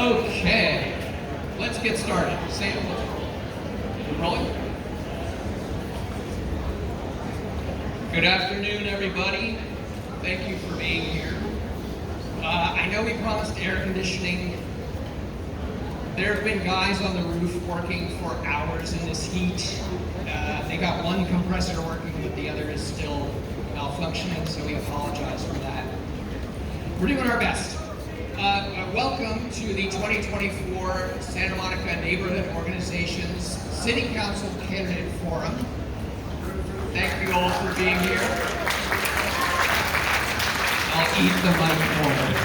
Okay, let's get started. Sam, we're rolling. Good afternoon, everybody. Thank you for being here. I know we promised air conditioning. There have been guys on the roof working for hours in this heat. They got one compressor working, but the other is still malfunctioning, so we apologize for that. We're doing our best. Welcome to the 2024 Santa Monica Neighborhood Organizations City Council Candidate Forum. Thank you all for being here. I'll eat the mic forward.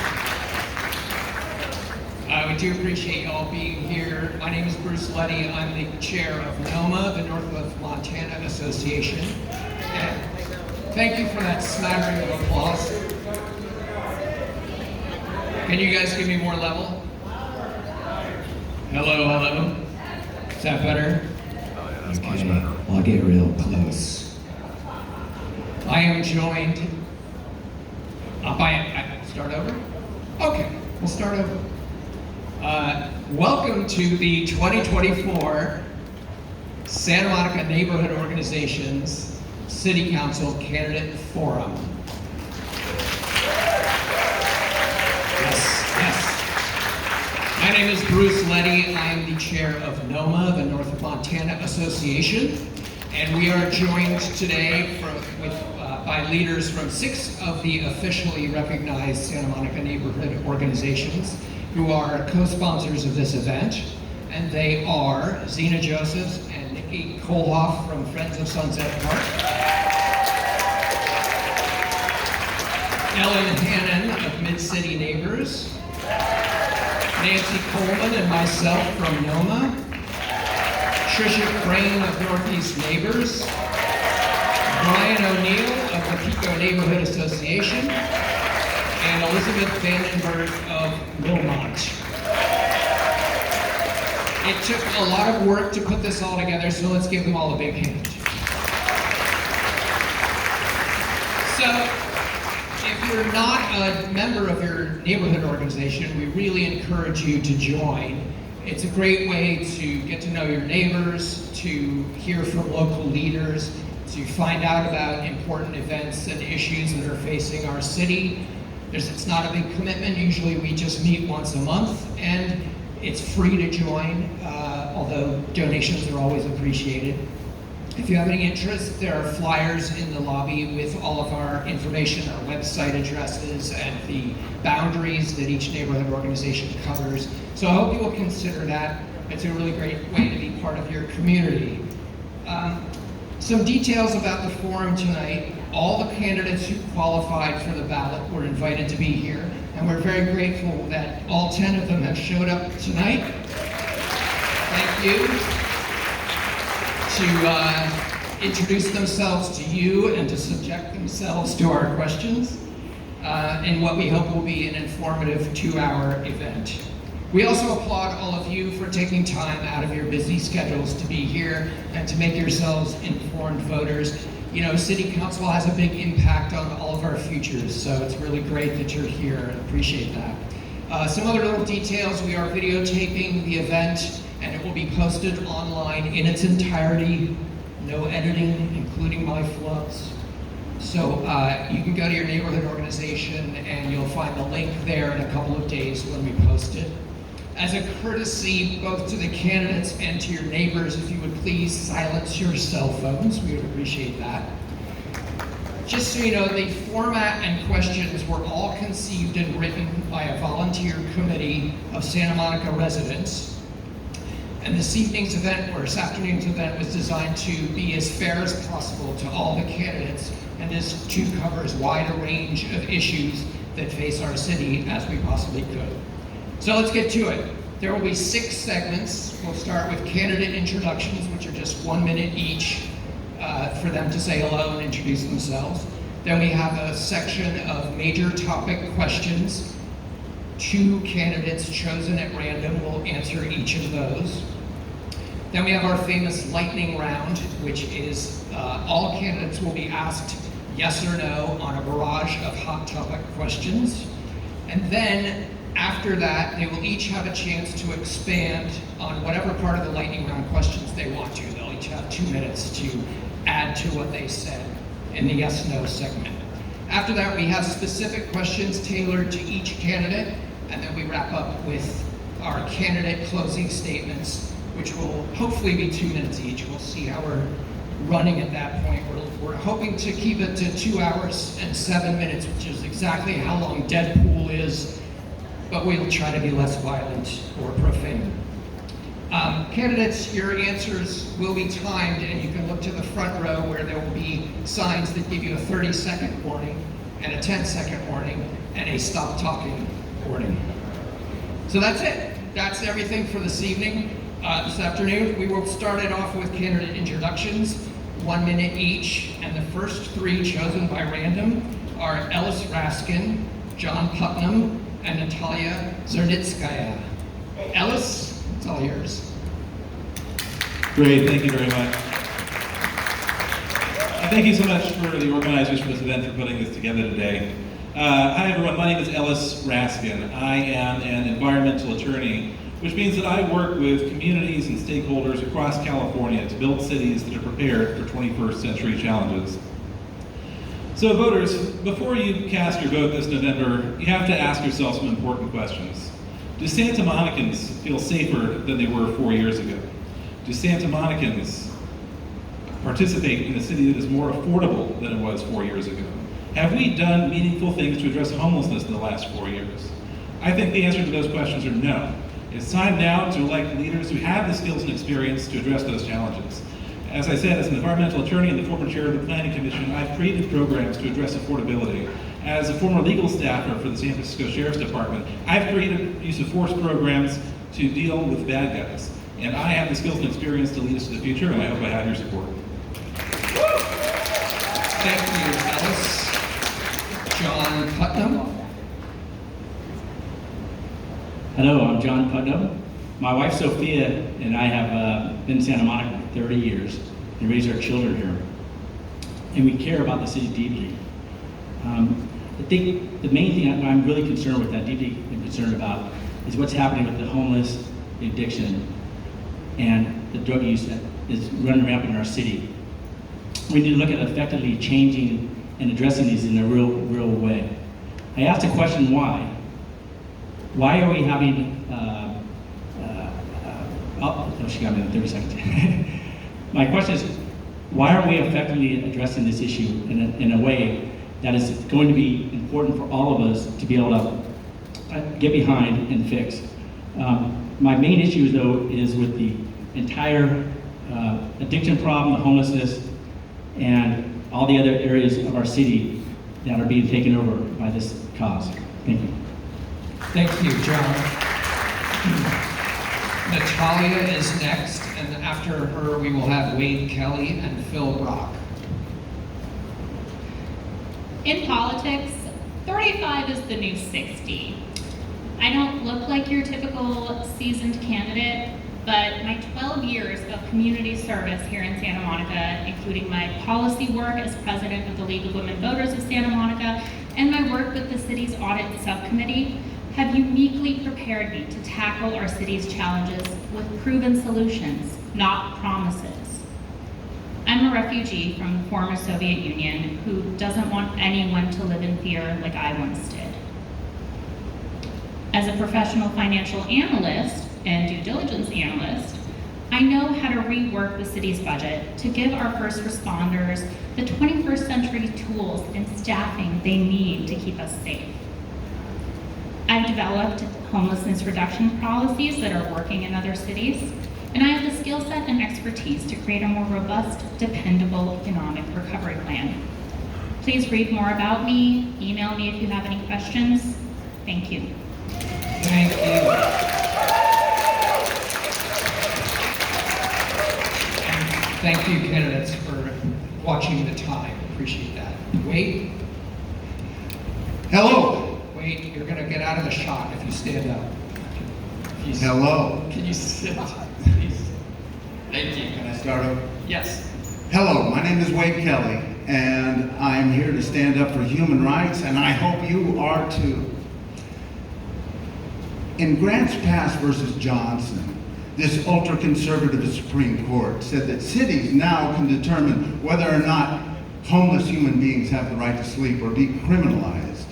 We do appreciate you all being here. My name is Bruce Leddy. I'm the chair of NOMA, the Northwest Montana Association. And thank you for that smattering of applause. Can you guys give me more level? Hello, hello. Is that better? Okay, I'll get real close. I am joined by, start over? Okay, we'll start over. Welcome to the 2024 Santa Monica Neighborhood Organizations City Council Candidate Forum. My name is Bruce Leddy. I am the chair of NOMA, the North Montana Association, and we are joined today by leaders from 6 of the officially recognized Santa Monica neighborhood organizations who are co-sponsors of this event, and they are Zena Josephs and Nikki Kohlhoff from Friends of Sunset Park, Ellen Hannon of Mid-City Neighbors, Nancy Coleman and myself from NOMA, Tricia Crane of Northeast Neighbors, Brian O'Neill of the Pico Neighborhood Association, and Elizabeth Vandenberg of Wilmot. It took a lot of work to put this all together, so let's give them all a big hand. So, if you're not a member of your neighborhood organization, we really encourage you to join. It's a great way to get to know your neighbors, to hear from local leaders, to find out about important events and issues that are facing our city. It's not a big commitment. Usually we just meet once a month, and it's free to join, although donations are always appreciated. If you have any interest, there are flyers in the lobby with all of our information, our website addresses, and the boundaries that each neighborhood organization covers. So I hope you will consider that. It's a really great way to be part of your community. Some details about the forum tonight. All the candidates who qualified for the ballot were invited to be here, and we're very grateful that all 10 of them have showed up tonight. Thank you. To introduce themselves to you and to subject themselves to our questions in what we hope will be an informative 2-hour event. We also applaud all of you for taking time out of your busy schedules to be here and to make yourselves informed voters. You know, City Council has a big impact on all of our futures, so it's really great that you're here and appreciate that. Some other little details: we are videotaping the event, and it will be posted online in its entirety, no editing, including my flubs. So you can go to your neighborhood organization and you'll find the link there in a couple of days when we post it. As a courtesy both to the candidates and to your neighbors, if you would please silence your cell phones, we would appreciate that. Just so you know, the format and questions were all conceived and written by a volunteer committee of Santa Monica residents. And this evening's event, or this afternoon's event, was designed to be as fair as possible to all the candidates, and is to cover as wide a range of issues that face our city as we possibly could. So let's get to it. There will be 6 segments. We'll start with candidate introductions, which are just 1 minute each for them to say hello and introduce themselves. Then we have a section of major topic questions. 2 candidates chosen at random will answer each of those. Then we have our famous lightning round, which is all candidates will be asked yes or no on a barrage of hot topic questions. And then after that, they will each have a chance to expand on whatever part of the lightning round questions they want to. They'll each have 2 minutes to add to what they said in the yes/no segment. After that, we have specific questions tailored to each candidate, and then we wrap up with our candidate closing statements, which will hopefully be 2 minutes each. We'll see how we're running at that point. We're hoping to keep it to 2 hours and 7 minutes, which is exactly how long Deadpool is, but we'll try to be less violent or profane. Candidates, your answers will be timed, and you can look to the front row where there will be signs that give you a 30-second warning, and a 10-second warning, and a stop talking warning. So that's it. That's everything for this evening. This afternoon, we will start it off with candidate introductions, 1 minute each, and the first 3 chosen by random are Ellis Raskin, John Putnam, and Natalya Zernitskaya. Ellis, it's all yours. Great, thank you very much. Thank you so much for the organizers for this event for putting this together today. Hi everyone, my name is Ellis Raskin. I am an environmental attorney, which means that I work with communities and stakeholders across California to build cities that are prepared for 21st century challenges. So voters, before you cast your vote this November, you have to ask yourself some important questions. Do Santa Monicans feel safer than they were 4 years ago? Do Santa Monicans participate in a city that is more affordable than it was 4 years ago? Have we done meaningful things to address homelessness in the last 4 years? I think the answer to those questions are no. It's time now to elect leaders who have the skills and experience to address those challenges. As I said, as an environmental attorney and the former chair of the Planning Commission, I've created programs to address affordability. As a former legal staffer for the San Francisco Sheriff's Department, I've created use of force programs to deal with bad guys. And I have the skills and experience to lead us to the future, and I hope I have your support. Thank you, Ellis. John Putnam. Hello, I'm John Putnam. My wife Sophia and I have been in Santa Monica for 30 years and raised our children here. And we care about the city deeply. I think the main thing I'm really concerned with, that deeply concerned about, is what's happening with the homeless, the addiction, and the drug use that is running rampant in our city. We need to look at effectively changing and addressing these in a real way. I asked the question, why? Why are we having, she got me in 30 seconds. My question is, why are we effectively addressing this issue in a way that is going to be important for all of us to be able to get behind and fix? My main issue, though, is with the entire addiction problem, the homelessness, and all the other areas of our city that are being taken over by this cause. Thank you. Thank you, John. Natalya is next, and after her we will have Wade Kelly and Phil Brock. In politics, 35 is the new 60. I don't look like your typical seasoned candidate, but my 12 years of community service here in Santa Monica, including my policy work as president of the League of Women Voters of Santa Monica, and my work with the city's audit subcommittee, have uniquely prepared me to tackle our city's challenges with proven solutions, not promises. I'm a refugee from the former Soviet Union who doesn't want anyone to live in fear like I once did. As a professional financial analyst and due diligence analyst, I know how to rework the city's budget to give our first responders the 21st century tools and staffing they need to keep us safe. I've developed homelessness reduction policies that are working in other cities, and I have the skill set and expertise to create a more robust, dependable economic recovery plan. Please read more about me, email me if you have any questions. Thank you. Thank you. And thank you, candidates, for watching the time. Appreciate that. Wait. Hello. Wait, you're gonna get out of the shot if you stand up. Hello. Can you sit, please? Thank you. Can I start over? Yes. Hello, my name is Wade Kelly, and I'm here to stand up for human rights, and I hope you are too. In Grants Pass versus Johnson, this ultra-conservative Supreme Court said that cities now can determine whether or not homeless human beings have the right to sleep or be criminalized.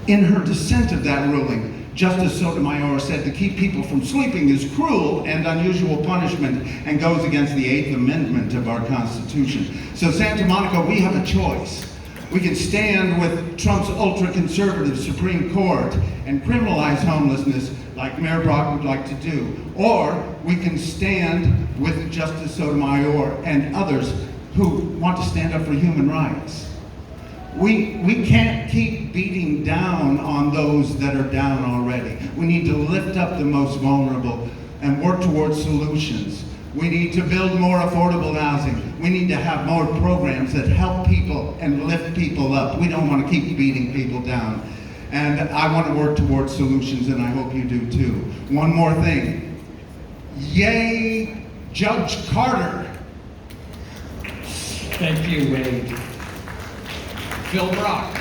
In her dissent of that ruling, Justice Sotomayor said to keep people from sleeping is cruel and unusual punishment and goes against the 8th Amendment of our Constitution. So Santa Monica, we have a choice. We can stand with Trump's ultra-conservative Supreme Court and criminalize homelessness like Mayor Brock would like to do. Or we can stand with Justice Sotomayor and others who want to stand up for human rights. We can't keep beating down on those that are down already. We need to lift up the most vulnerable and work towards solutions. We need to build more affordable housing. We need to have more programs that help people and lift people up. We don't want to keep beating people down. And I want to work towards solutions, and I hope you do too. One more thing. Yay, Judge Carter. Thank you, Wade. Phil Brock.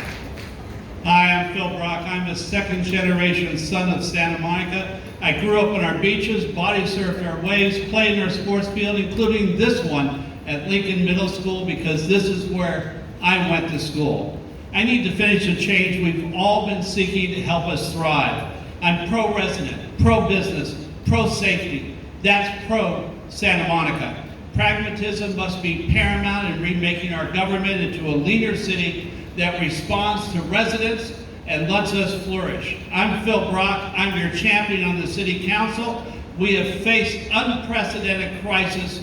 Hi, I'm Phil Brock. I'm a second generation son of Santa Monica. I grew up on our beaches, body surfed our waves, played in our sports field, including this one at Lincoln Middle School, because this is where I went to school. I need to finish the change we've all been seeking to help us thrive. I'm pro-resident, pro-business, pro-safety. That's pro-Santa Monica. Pragmatism must be paramount in remaking our government into a leaner city that responds to residents and lets us flourish. I'm Phil Brock. I'm your champion on the City Council. We have faced unprecedented crisis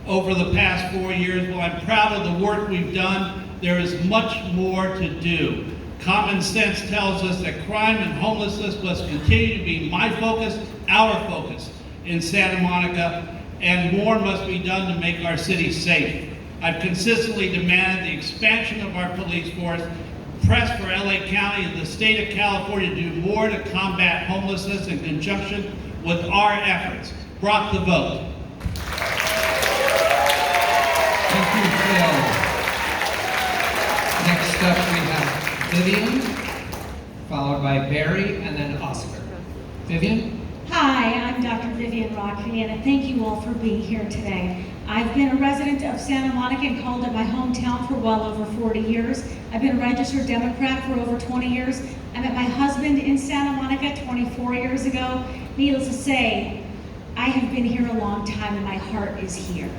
over the past 4 years. While I'm proud of the work we've done, there is much more to do. Common sense tells us that crime and homelessness must continue to be my focus, our focus in Santa Monica, and more must be done to make our city safe. I've consistently demanded the expansion of our police force, pressed for LA County and the state of California to do more to combat homelessness in conjunction with our efforts. Brock the vote. Thank you, Phil. Next up, we have Vivian, followed by Barry, and then Oscar. Vivian? Hi, I'm Dr. Vivian Roknian, and thank you all for being here today. I've been a resident of Santa Monica and called it my hometown for well over 40 years. I've been a registered Democrat for over 20 years. I met my husband in Santa Monica 24 years ago. Needless to say, I have been here a long time and my heart is here.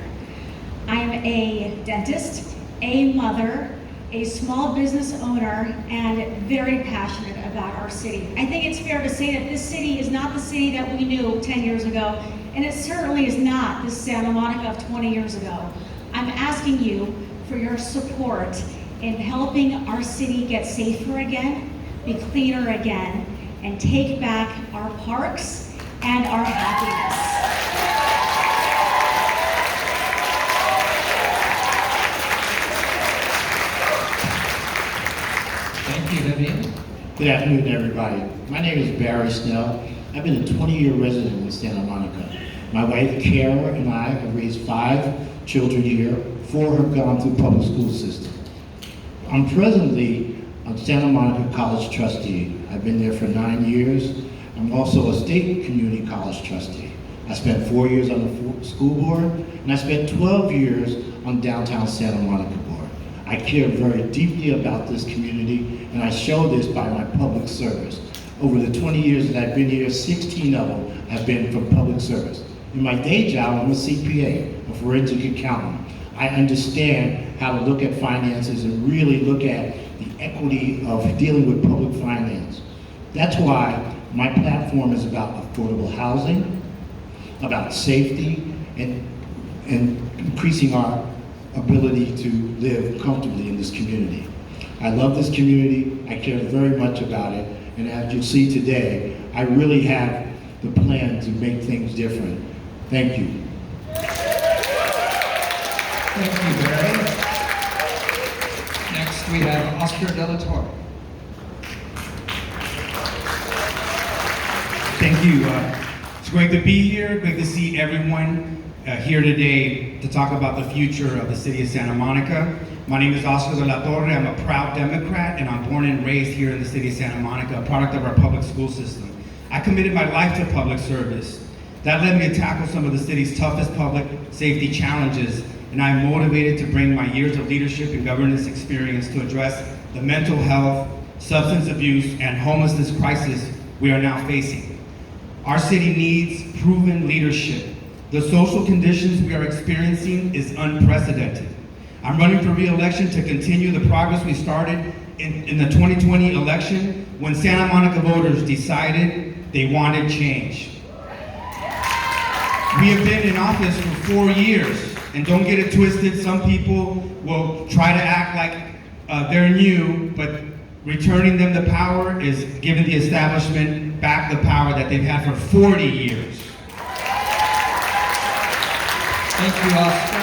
I'm a dentist, a mother, a small business owner, and very passionate about our city. I think it's fair to say that this city is not the city that we knew 10 years ago, and it certainly is not the Santa Monica of 20 years ago. I'm asking you for your support in helping our city get safer again, be cleaner again, and take back our parks and our happiness. Thank you, Vivian. Good afternoon, everybody. My name is Barry Snell. I've been a 20-year resident in Santa Monica. My wife, Kara, and I have raised 5 children here. 4 have gone through public school system. I'm presently a Santa Monica College trustee. I've been there for 9 years. I'm also a state community college trustee. I spent 4 years on the school board, and I spent 12 years on downtown Santa Monica board. I care very deeply about this community, and I show this by my public service. Over the 20 years that I've been here, 16 of them have been from public service. In my day job, I'm a CPA, a forensic accountant. I understand how to look at finances and really look at the equity of dealing with public finance. That's why my platform is about affordable housing, about safety, and increasing our ability to live comfortably in this community. I love this community, I care very much about it, and as you see today, I really have the plan to make things different. Thank you. Thank you, Barry. Next, we have Oscar de la Torre. Thank you. It's great to be here. Great to see everyone here today to talk about the future of the city of Santa Monica. My name is Oscar de la Torre. I'm a proud Democrat, and I'm born and raised here in the city of Santa Monica, a product of our public school system. I committed my life to public service. That led me to tackle some of the city's toughest public safety challenges, and I'm motivated to bring my years of leadership and governance experience to address the mental health, substance abuse, and homelessness crisis we are now facing. Our city needs proven leadership. The social conditions we are experiencing is unprecedented. I'm running for re-election to continue the progress we started in the 2020 election when Santa Monica voters decided they wanted change. We have been in office for 4 years, and don't get it twisted, some people will try to act like they're new, but returning them the power is giving the establishment back the power that they've had for 40 years. Thank you, Oscar.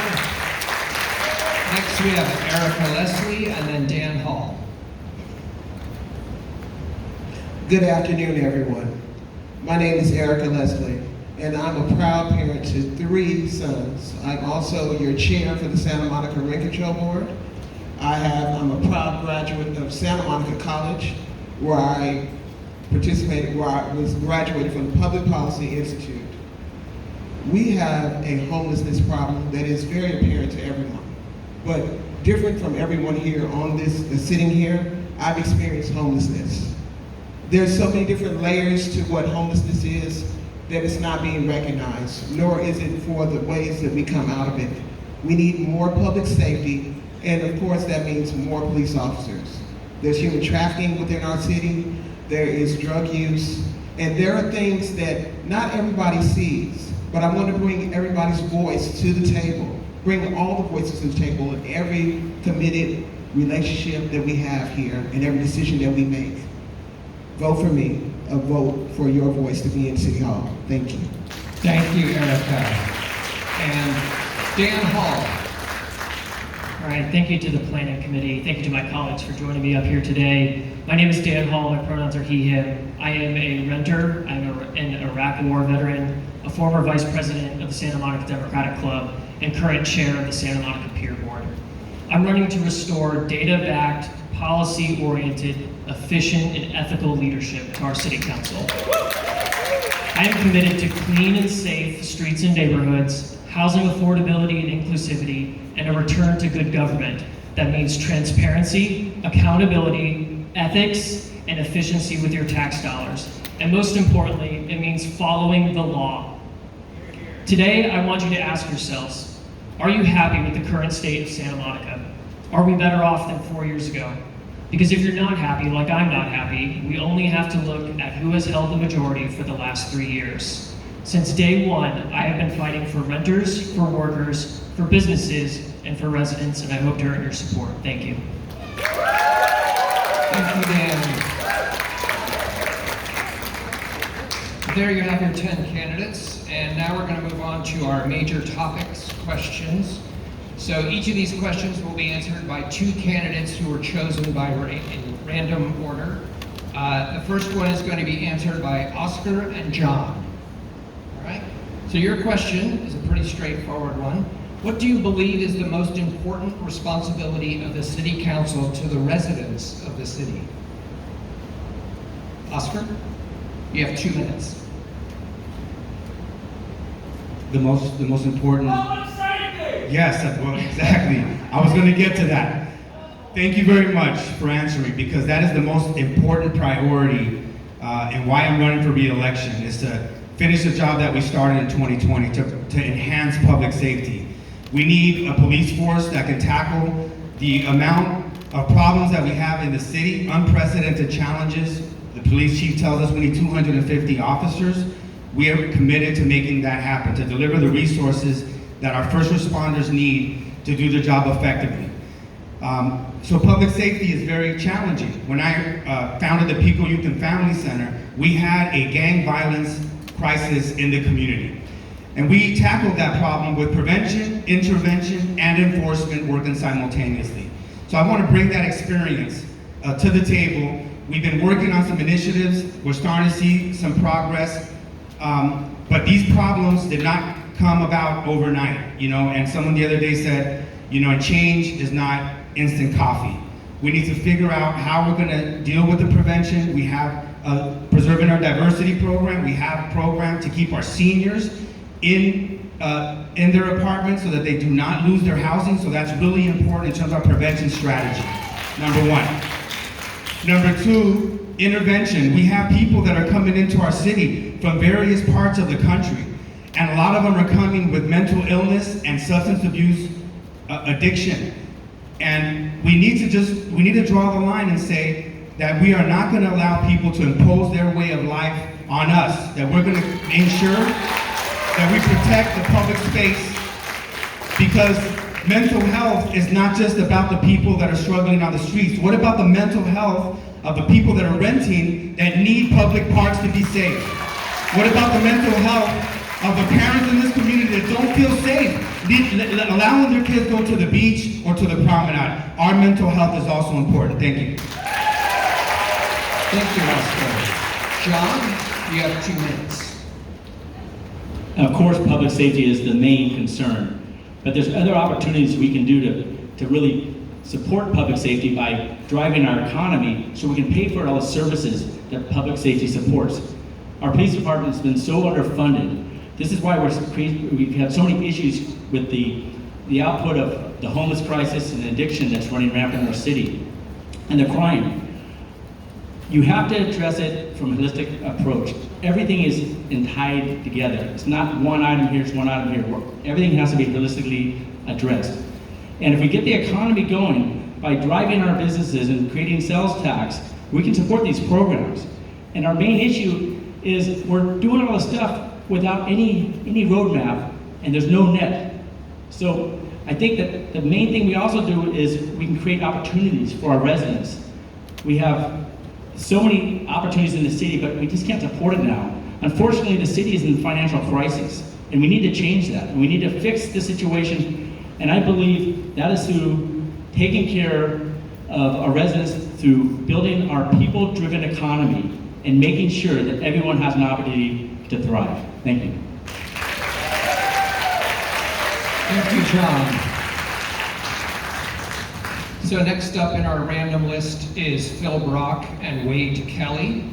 Next, we have Ericka Lesley and then Dan Hall. Good afternoon, everyone. My name is Ericka Lesley, and I'm a proud parent to 3 sons. I'm also your chair for the Santa Monica Rent Control Board. I'm a proud graduate of Santa Monica College, where I was graduated from the Public Policy Institute. We have a homelessness problem that is very apparent to everyone. But different from everyone here on this, sitting here, I've experienced homelessness. There's so many different layers to what homelessness is that it's not being recognized, nor is it for the ways that we come out of it. We need more public safety, and of course that means more police officers. There's human trafficking within our city, there is drug use, and there are things that not everybody sees, but I want to bring everybody's voice to the table. Bring all the voices to the table in every committed relationship that we have here and every decision that we make. Vote for me, a vote for your voice to be in City Hall. Thank you. Thank you, Ericka. And Dan Hall. All right, thank you to the Planning Committee. Thank you to my colleagues for joining me up here today. My name is Dan Hall, my pronouns are he, him. I am a renter, I'm an Iraq War veteran, a former vice president of the Santa Monica Democratic Club, and current chair of the Santa Monica Peer Board. I'm running to restore data-backed, policy-oriented, efficient, and ethical leadership to our City Council. I am committed to clean and safe streets and neighborhoods, housing affordability and inclusivity, and a return to good government that means transparency, accountability, ethics, and efficiency with your tax dollars. And most importantly, it means following the law. Today, I want you to ask yourselves, are you happy with the current state of Santa Monica? Are we better off than 4 years ago? Because if you're not happy, like I'm not happy, we only have to look at who has held the majority for the last 3 years. Since day one, I have been fighting for renters, for workers, for businesses, and for residents, and I hope to earn your support. Thank you. Thank you, Dan. There you have your 10 candidates, and now we're going to move on to our major topics questions. So each of these questions will be answered by 2 candidates who were chosen by in random order. The first one is going to be answered by Oscar and John. All right? So your question is a pretty straightforward one. What do you believe is the most important responsibility of the City Council to the residents of the city? Oscar, you have 2 minutes. The most important. Yes, well, exactly. I was going to get to that. Thank you very much for answering, because that is the most important priority and why I'm running for re-election is to finish the job that we started in 2020 to enhance public safety. We need a police force that can tackle the amount of problems that we have in the city, unprecedented challenges. The police chief tells us we need 250 officers. We are committed to making that happen, to deliver the resources that our first responders need to do the job effectively. So public safety is very challenging. When I founded the Pico Youth and Family Center, we had a gang violence crisis in the community. And we tackled that problem with prevention, intervention, and enforcement working simultaneously. So I want to bring that experience to the table. We've been working on some initiatives. We're starting to see some progress. But these problems did not come about overnight, and someone the other day said, change is not instant coffee. We need to figure out how we're gonna deal with the prevention. We have Preserving Our Diversity program. We have a program to keep our seniors in their apartments so that they do not lose their housing. So that's really important in terms of our prevention strategy, number one. Number two, intervention. We have people that are coming into our city from various parts of the country. And a lot of them are coming with mental illness and substance abuse addiction. And we need to draw the line and say that we are not going to allow people to impose their way of life on us, that we're going to ensure that we protect the public space, because mental health is not just about the people that are struggling on the streets. What about the mental health of the people that are renting that need public parks to be safe? What about the mental health of the parents in this community that don't feel safe, allowing their kids to go to the beach or to the promenade? Our mental health is also important. Thank you. Thank you, Oscar. John, you have 2 minutes. Of course, public safety is the main concern, but there's other opportunities we can do to really support public safety by driving our economy so we can pay for all the services that public safety supports. Our police department has been so underfunded. This is why we've had so many issues with the output of the homeless crisis and addiction that's running rampant in our city, and the crime. You have to address it from a holistic approach. Everything is tied together. It's not one item here, it's one item here. Everything has to be holistically addressed. And if we get the economy going by driving our businesses and creating sales tax, we can support these programs. And our main issue is we're doing all this stuff without any roadmap, and there's no net. So I think that the main thing we also do is we can create opportunities for our residents. We have so many opportunities in the city, but we just can't support it now. Unfortunately, the city is in financial crisis, and we need to change that. And we need to fix the situation, and I believe that is through taking care of our residents, through building our people-driven economy, and making sure that everyone has an opportunity to thrive. Thank you. Thank you, John. So next up in our random list is Phil Brock and Wade Kelly.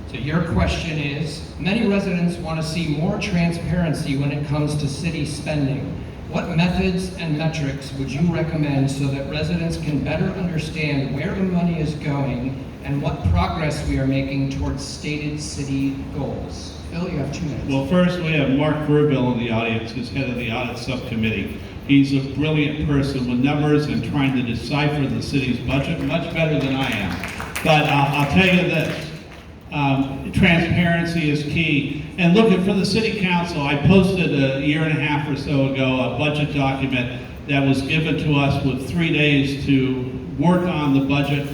So your question is, many residents want to see more transparency when it comes to city spending. What methods and metrics would you recommend so that residents can better understand where the money is going and what progress we are making towards stated city goals? Phil, you have 2 minutes. Well, first we have Mark Verbill in the audience, who's head of the audit subcommittee. He's a brilliant person with numbers and trying to decipher the city's budget much better than I am. But I'll tell you this, transparency is key. And look, for the city council, I posted a year and a half or so ago a budget document that was given to us with 3 days to work on the budget,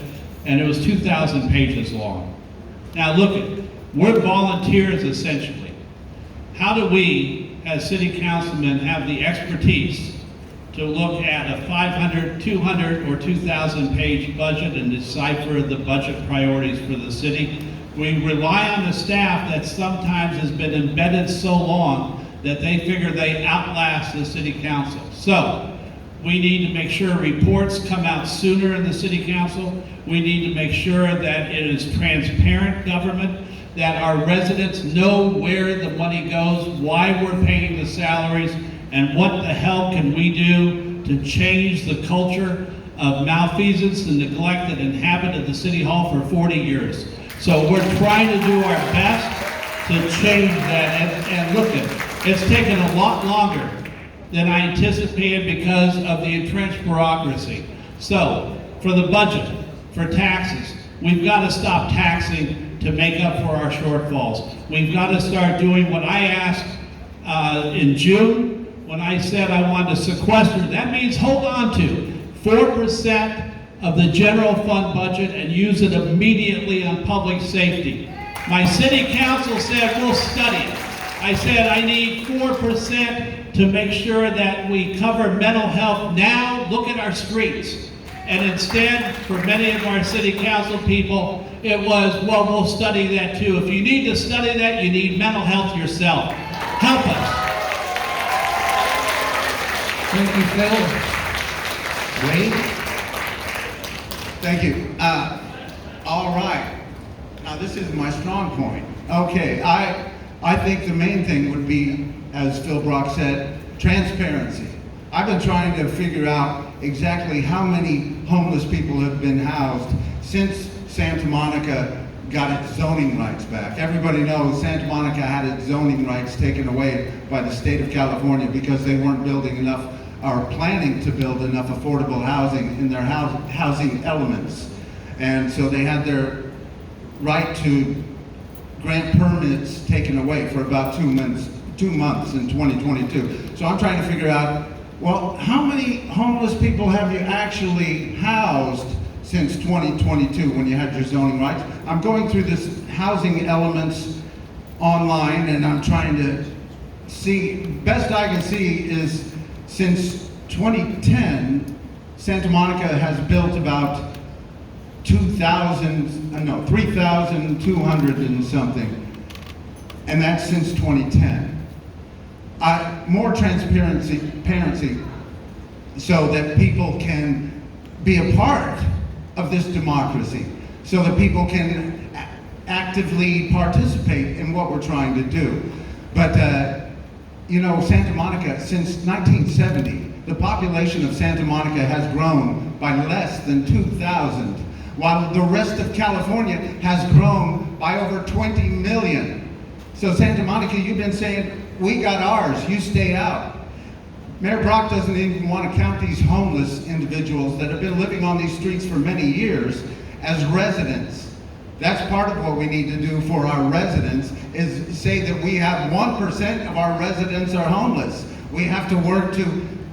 and it was 2,000 pages long. Now look, we're volunteers essentially. How do we, as city councilmen, have the expertise to look at a 500, 200, or 2,000 page budget and decipher the budget priorities for the city? We rely on a staff that sometimes has been embedded so long that they figure they outlast the city council. So we need to make sure reports come out sooner in the city council. We need to make sure that it is transparent government, that our residents know where the money goes, why we're paying the salaries, and what the hell can we do to change the culture of malfeasance and neglect that inhabited the city hall for 40 years. So we're trying to do our best to change that, and look it's taken a lot longer than I anticipated because of the entrenched bureaucracy. So, for the budget, for taxes, we've got to stop taxing to make up for our shortfalls. We've got to start doing what I asked in June when I said I wanted to sequester. That means hold on to 4% of the general fund budget and use it immediately on public safety. My city council said we'll study it. I said I need 4% to make sure that we cover mental health now. Look at our streets. And instead, for many of our city council people, it was, well, we'll study that too. If you need to study that, you need mental health yourself. Help us. Thank you, Phil. Wade? Thank you. All right. Now this is my strong point. Okay, I think the main thing would be, as Phil Brock said, transparency. I've been trying to figure out exactly how many homeless people have been housed since Santa Monica got its zoning rights back. Everybody knows Santa Monica had its zoning rights taken away by the state of California because they weren't building enough, or planning to build enough affordable housing in their housing elements. And so they had their right to grant permits taken away for about 2 months in 2022. So I'm trying to figure out, well, how many homeless people have you actually housed since 2022 when you had your zoning rights? I'm going through this housing elements online and I'm trying to see, best I can see is since 2010, Santa Monica has built about 3,200 and something, and that's since 2010. More transparency so that people can be a part of this democracy, so that people can actively participate in what we're trying to do. But, you know, Santa Monica, since 1970, the population of Santa Monica has grown by less than 2,000. While the rest of California has grown by over 20 million. So Santa Monica, you've been saying, we got ours, you stay out. Mayor Brock doesn't even want to count these homeless individuals that have been living on these streets for many years as residents. That's part of what we need to do for our residents, is say that we have 1% of our residents are homeless. We have to work to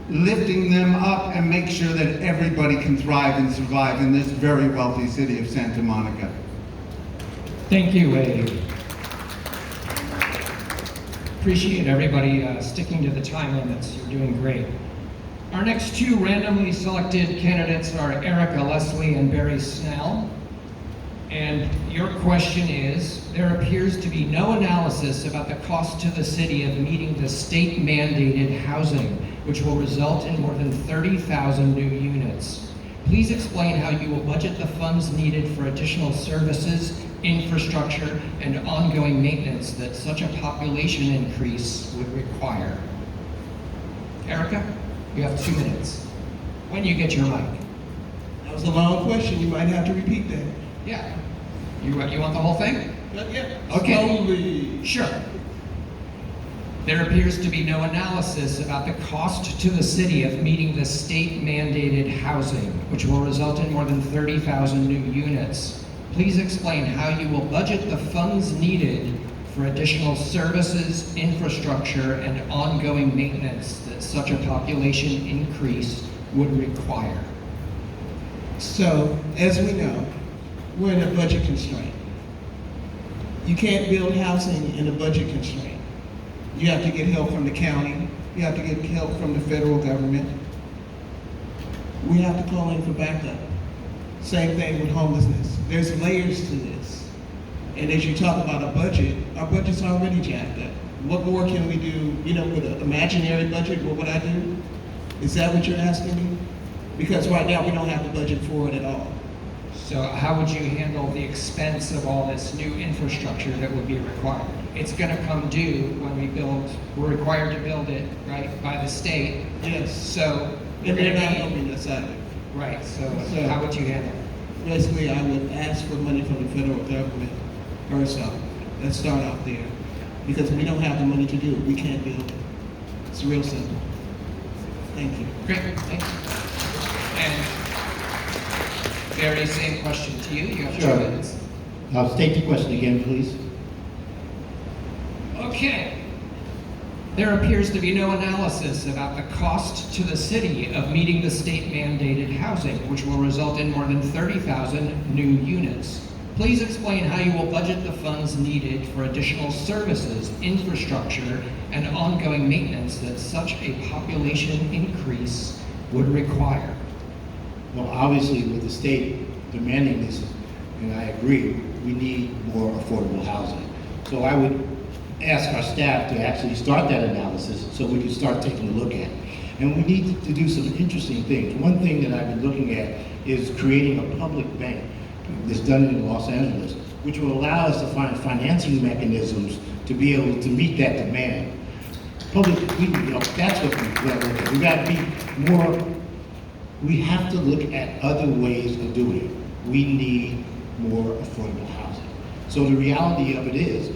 lifting them up and make sure that everybody can thrive and survive in this very wealthy city of Santa Monica. Thank you, Wade. Appreciate everybody sticking to the time limits. You're doing great. Our next two randomly selected candidates are Ericka Lesley and Barry Snell. And your question is, there appears to be no analysis about the cost to the city of meeting the state-mandated housing, which will result in more than 30,000 new units. Please explain how you will budget the funds needed for additional services, infrastructure, and ongoing maintenance that such a population increase would require. Ericka, you have 2 minutes. When you get your mic. That was a long question. You might have to repeat that. Yeah. You want the whole thing? Yeah. Okay. Slowly. Sure. There appears to be no analysis about the cost to the city of meeting the state-mandated housing, which will result in more than 30,000 new units. Please explain how you will budget the funds needed for additional services, infrastructure, and ongoing maintenance that such a population increase would require. So, as we know, we're in a budget constraint. You can't build housing in a budget constraint. You have to get help from the county. You have to get help from the federal government. We have to call in for backup. Same thing with homelessness. There's layers to this. And as you talk about a budget, our budget's already jacked up. What more can we do, you know, with an imaginary budget? What would I do? Is that what you're asking me? Because right now we don't have the budget for it at all. So how would you handle the expense of all this new infrastructure that would be required? It's going to come due when we're required to build it, right, by the state. Yes. So And they're not helping us either. Right, so how would you handle it? basically I would ask for money from the federal government first off. Let's start off there. Because we don't have the money to do it, we can't build it. It's real simple. Thank you. Great, thank you. And Barry, same question to you. You have 2 Sure. minutes. State the question again, please. Okay. There appears to be no analysis about the cost to the city of meeting the state-mandated housing, which will result in more than 30,000 new units. Please explain how you will budget the funds needed for additional services, infrastructure, and ongoing maintenance that such a population increase would require. Well, obviously, with the state demanding this, and I agree, we need more affordable housing. So I would ask our staff to actually start that analysis so we can start taking a look at it. And we need to do some interesting things. One thing that I've been looking at is creating a public bank that's done in Los Angeles, which will allow us to find financing mechanisms to be able to meet that demand. That's what we got to look at. We got to be more, we have to look at other ways of doing it. We need more affordable housing. So the reality of it is,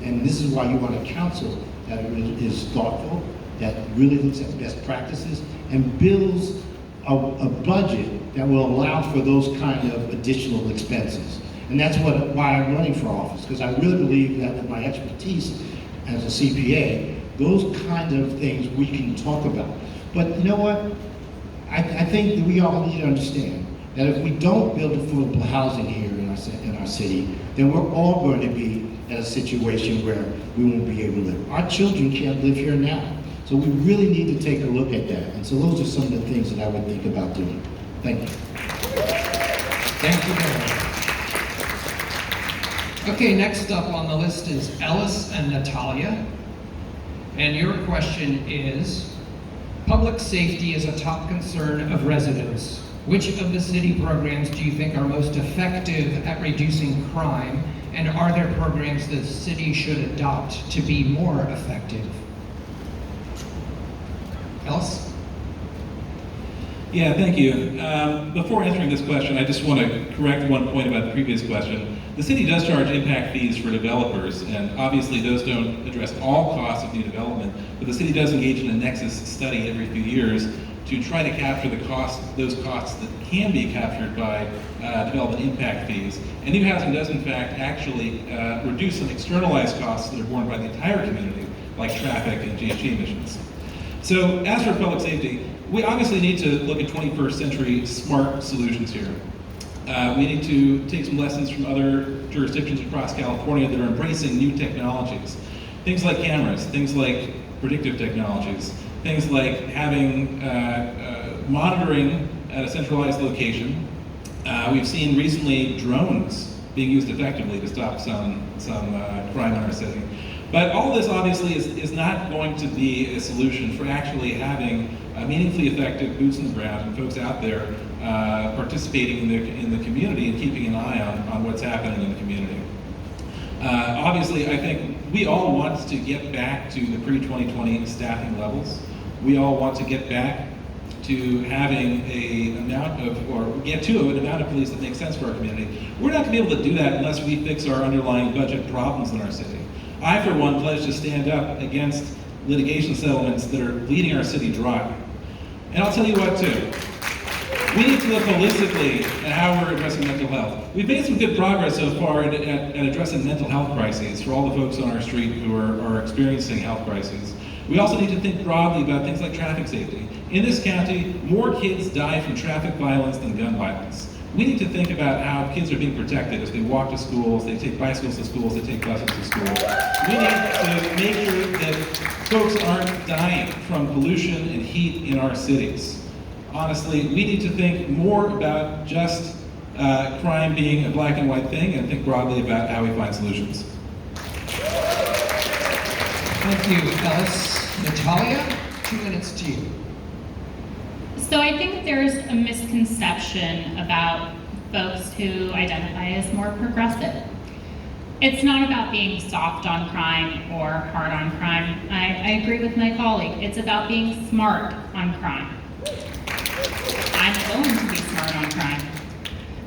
and this is why you want a council that is thoughtful, that really looks at best practices and builds a budget that will allow for those kind of additional expenses. And that's why I'm running for office, because I really believe that with my expertise as a CPA, those kind of things we can talk about. But you know what? I think that we all need to understand that if we don't build affordable housing here in our city, then we're all going to be in a situation where we won't be able to live. Our children can't live here now. So we really need to take a look at that. And so those are some of the things that I would think about doing. Thank you. Thank you very much. Okay, next up on the list is Ellis and Natalya. And your question is, public safety is a top concern of residents. Which of the city programs do you think are most effective at reducing crime? And are there programs the city should adopt to be more effective? Ellis? Yeah, thank you. Before answering this question, I just want to correct one point about the previous question. The city does charge impact fees for developers, and obviously those don't address all costs of new development, but the city does engage in a nexus study every few years to try to capture those costs that can be captured by development impact fees. And new housing does, in fact, actually reduce some externalized costs that are borne by the entire community, like traffic and GHG emissions. So as for public safety, we obviously need to look at 21st century smart solutions here. We need to take some lessons from other jurisdictions across California that are embracing new technologies. Things like cameras, things like predictive technologies, things like having monitoring at a centralized location. We've seen recently drones being used effectively to stop some crime in our city. But all this obviously is not going to be a solution for actually having meaningfully effective boots on the ground and folks out there participating in the community and keeping an eye on what's happening in the community. Obviously, I think we all want to get back to the pre-2020 staffing levels. We all want to get back to having an amount of police that makes sense for our community. We're not going to be able to do that unless we fix our underlying budget problems in our city. I, for one, pledge to stand up against litigation settlements that are bleeding our city dry. And I'll tell you what, too. We need to look holistically at how we're addressing mental health. We've made some good progress so far at addressing mental health crises for all the folks on our street who are experiencing health crises. We also need to think broadly about things like traffic safety. In this county, more kids die from traffic violence than gun violence. We need to think about how kids are being protected as they walk to schools, they take bicycles to schools, they take buses to school. We need to make sure that folks aren't dying from pollution and heat in our cities. Honestly, we need to think more about just crime being a black and white thing and think broadly about how we find solutions. Thank you, Ellis. Natalya, 2 minutes to you. So I think there's a misconception about folks who identify as more progressive. It's not about being soft on crime or hard on crime. I agree with my colleague. It's about being smart on crime. I'm going to be smart on crime.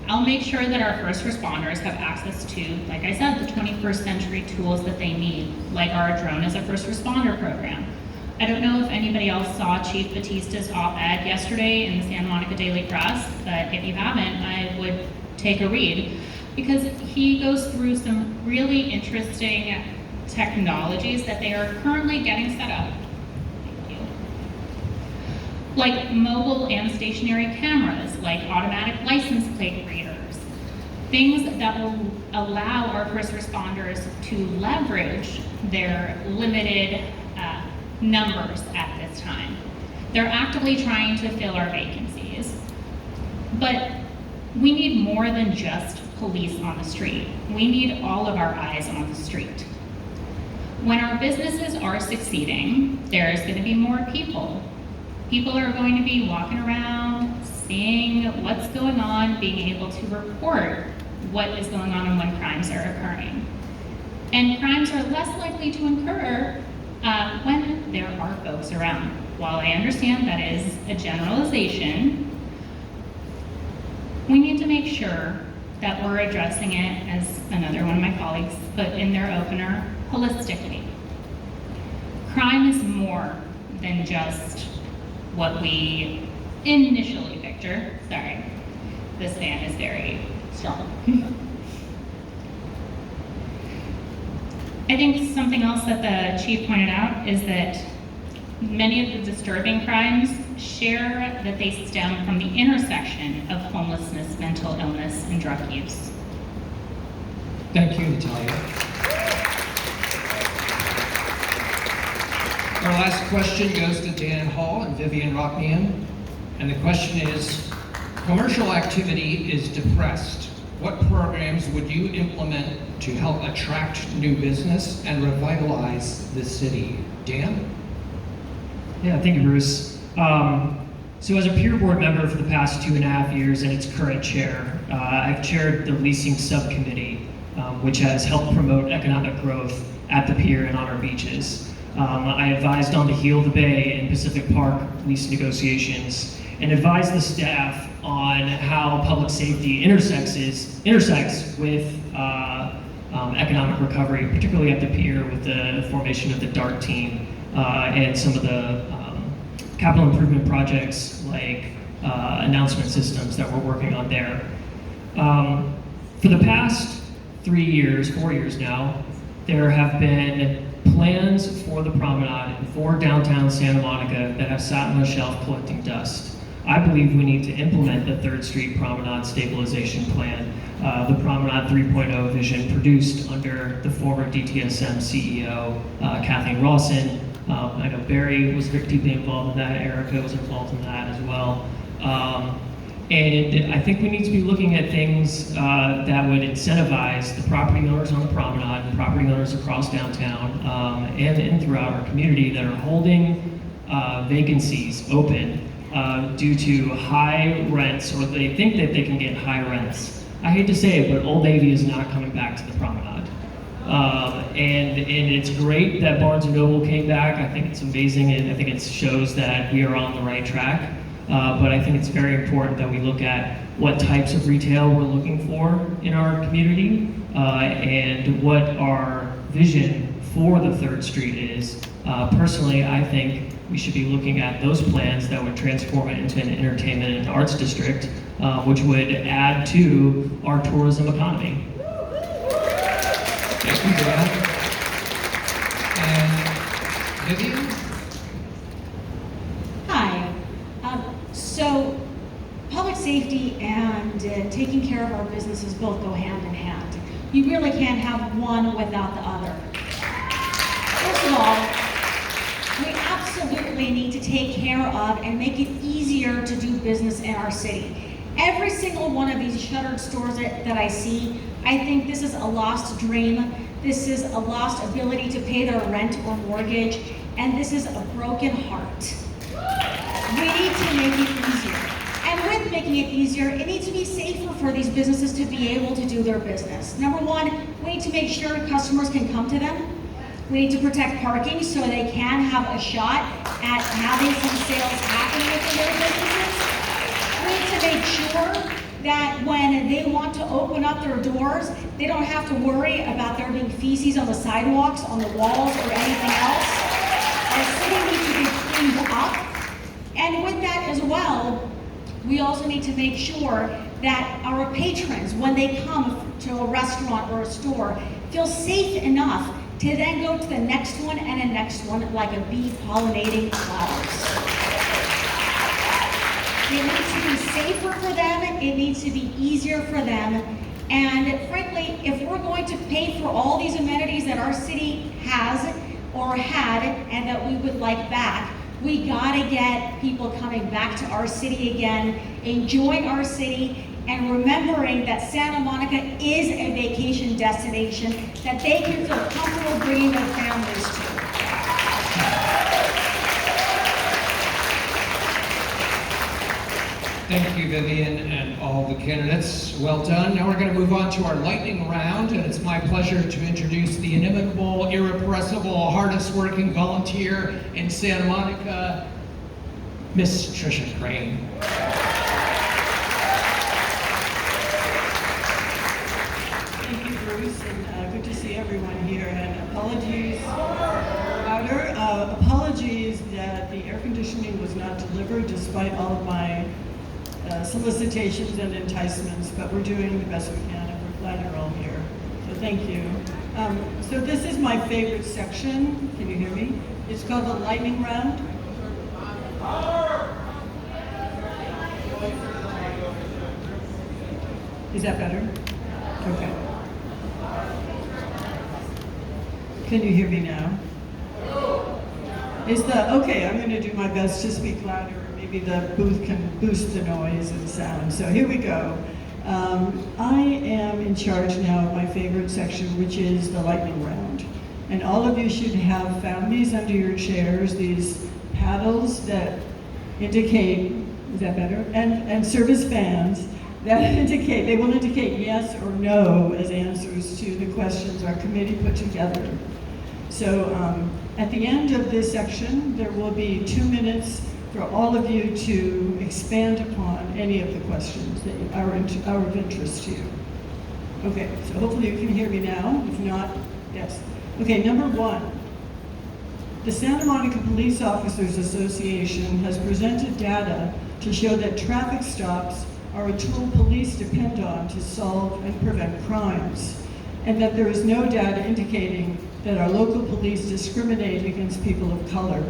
I'll make sure that our first responders have access to, like I said, the 21st century tools that they need, like our Drone as a First Responder program. I don't know if anybody else saw Chief Batista's op-ed yesterday in the Santa Monica Daily Press, but if you haven't, I would take a read, because he goes through some really interesting technologies that they are currently getting set up. Thank you. Like mobile and stationary cameras, like automatic license plate readers, things that will allow our first responders to leverage their limited numbers at this time. They're actively trying to fill our vacancies, but we need more than just police on the street. We need all of our eyes on the street. When our businesses are succeeding, there's going to be more people. People are going to be walking around, seeing what's going on, being able to report what is going on and when crimes are occurring. And crimes are less likely to occur when there are folks around. While I understand that is a generalization, we need to make sure that we're addressing it, as another one of my colleagues put in their opener, holistically. Crime is more than just what we initially picture. Sorry, this fan is very strong. I think something else that the chief pointed out is that many of the disturbing crimes share that they stem from the intersection of homelessness, mental illness, and drug use. Thank you, Natalya. Our last question goes to Dan Hall and Vivian Roknian. And the question is, commercial activity is depressed. What programs would you implement to help attract new business and revitalize the city? Dan? Yeah, thank you, Bruce. So as a peer board member for the past 2.5 years and its current chair, I've chaired the leasing subcommittee, which has helped promote economic growth at the pier and on our beaches. I advised on the Heal the Bay and Pacific Park lease negotiations and advised the staff on how public safety intersects with economic recovery, particularly at the pier with the formation of the DART team and some of the capital improvement projects like announcement systems that we're working on there. For the past 4 years now, there have been plans for the promenade for downtown Santa Monica that have sat on a shelf collecting dust. I believe we need to implement the 3rd Street Promenade Stabilization Plan, the Promenade 3.0 vision produced under the former DTSM CEO, Kathleen Rawson. I know Barry was deeply involved in that, Ericka was involved in that as well. And I think we need to be looking at things that would incentivize the property owners on the promenade and property owners across downtown and throughout our community that are holding vacancies open due to high rents, or they think that they can get high rents. I hate to say it, but Old Navy is not coming back to the promenade. And it's great that Barnes & Noble came back. I think it's amazing, and I think it shows that we are on the right track. But I think it's very important that we look at what types of retail we're looking for in our community and what our vision for the 3rd Street is. Personally, I think we should be looking at those plans that would transform it into an entertainment and arts district, which would add to our tourism economy. Thank you, Dan. And Vivian? Hi. So public safety and taking care of our businesses both go hand in hand. You really can't have one without the other. First of all, we absolutely need to take care of and make it easier to do business in our city. Every single one of these shuttered stores that I see, I think this is a lost dream. This is a lost ability to pay their rent or mortgage, and this is a broken heart. We need to make it easier. And with making it easier, it needs to be safer for these businesses to be able to do their business. Number one, we need to make sure customers can come to them. We need to protect parking so they can have a shot at having some sales happen within their businesses. We need to make sure that when they want to open up their doors, they don't have to worry about there being feces on the sidewalks, on the walls, or anything else. Our city needs to be cleaned up. And with that as well, we also need to make sure that our patrons, when they come to a restaurant or a store, feel safe enough to then go to the next one and the next one like a bee pollinating flowers. It needs to be safer for them, it needs to be easier for them, and frankly, if we're going to pay for all these amenities that our city has or had and that we would like back, we gotta get people coming back to our city again, enjoying our city, and remembering that Santa Monica is a vacation destination that they can feel comfortable bringing their families to. Thank you, Vivian, and all the candidates. Well done. Now we're going to move on to our lightning round, and it's my pleasure to introduce the inimitable, irrepressible, hardest-working volunteer in Santa Monica, Miss Tricia Crane. Thank you, Bruce, and good to see everyone here. And apologies, louder. Apologies that the air conditioning was not delivered despite all of my solicitations and enticements, but we're doing the best we can, and we're glad you're all here. So thank you. So this is my favorite section. Can you hear me? It's called the lightning round. Is that better? Okay. Can you hear me now? Okay, I'm going to do my best to speak louder. Maybe the booth can boost the noise and sound. So here we go. I am in charge now of my favorite section, which is the lightning round. And all of you should have found these under your chairs, these paddles that indicate, is that better? And service fans that indicate, they will indicate yes or no as answers to the questions our committee put together. So at the end of this section, there will be 2 minutes for all of you to expand upon any of the questions that are of interest to you. Okay, so hopefully you can hear me now. If not, yes. Okay, number 1. The Santa Monica Police Officers Association has presented data to show that traffic stops are a tool police depend on to solve and prevent crimes, and that there is no data indicating that our local police discriminate against people of color.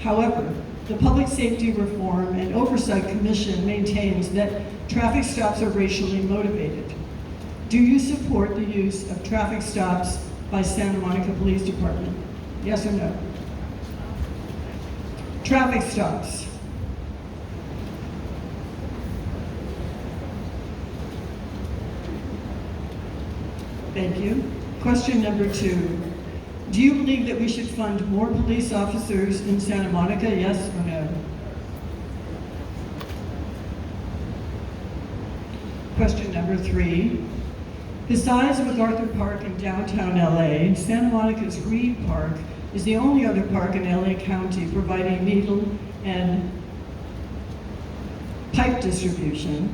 However, the Public Safety Reform and Oversight Commission maintains that traffic stops are racially motivated. Do you support the use of traffic stops by Santa Monica Police Department? Yes or no? Traffic stops. Thank you. Question number 2. Do you believe that we should fund more police officers in Santa Monica, yes or no? Question number 3. Besides MacArthur Park in downtown LA, Santa Monica's Reed Park is the only other park in LA County providing needle and pipe distribution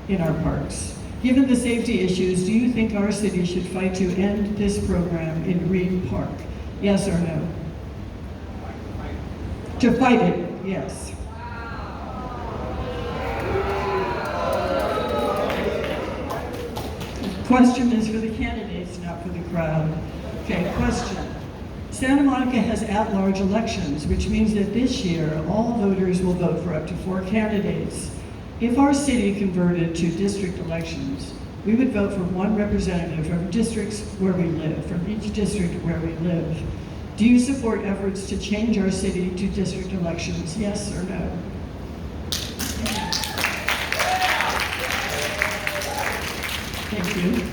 in our parks. Given the safety issues, do you think our city should fight to end this program in Reed Park? Yes or no? To fight it, yes. Question is for the candidates, not for the crowd. Okay, question. Santa Monica has at-large elections, which means that this year, all voters will vote for up to 4 candidates. If our city converted to district elections, we would vote for 1 representative from districts where we live, from each district where we live. Do you support efforts to change our city to district elections, yes or no? Thank you.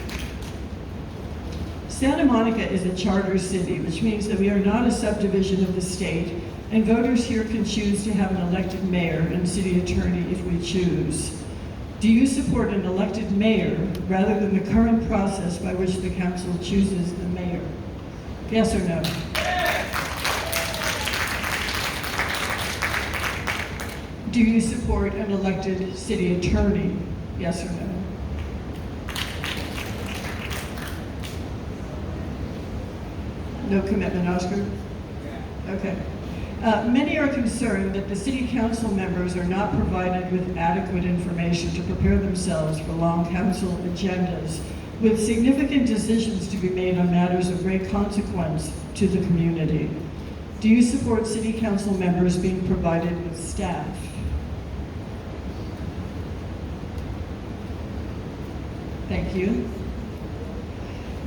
Santa Monica is a charter city, which means that we are not a subdivision of the state, and voters here can choose to have an elected mayor and city attorney if we choose. Do you support an elected mayor rather than the current process by which the council chooses the mayor? Yes or no? Do you support an elected city attorney Yes or no? No commitment, Oscar? Okay. Many are concerned that the city council members are not provided with adequate information to prepare themselves for long council agendas with significant decisions to be made on matters of great consequence to the community. Do you support city council members being provided with staff? Thank you.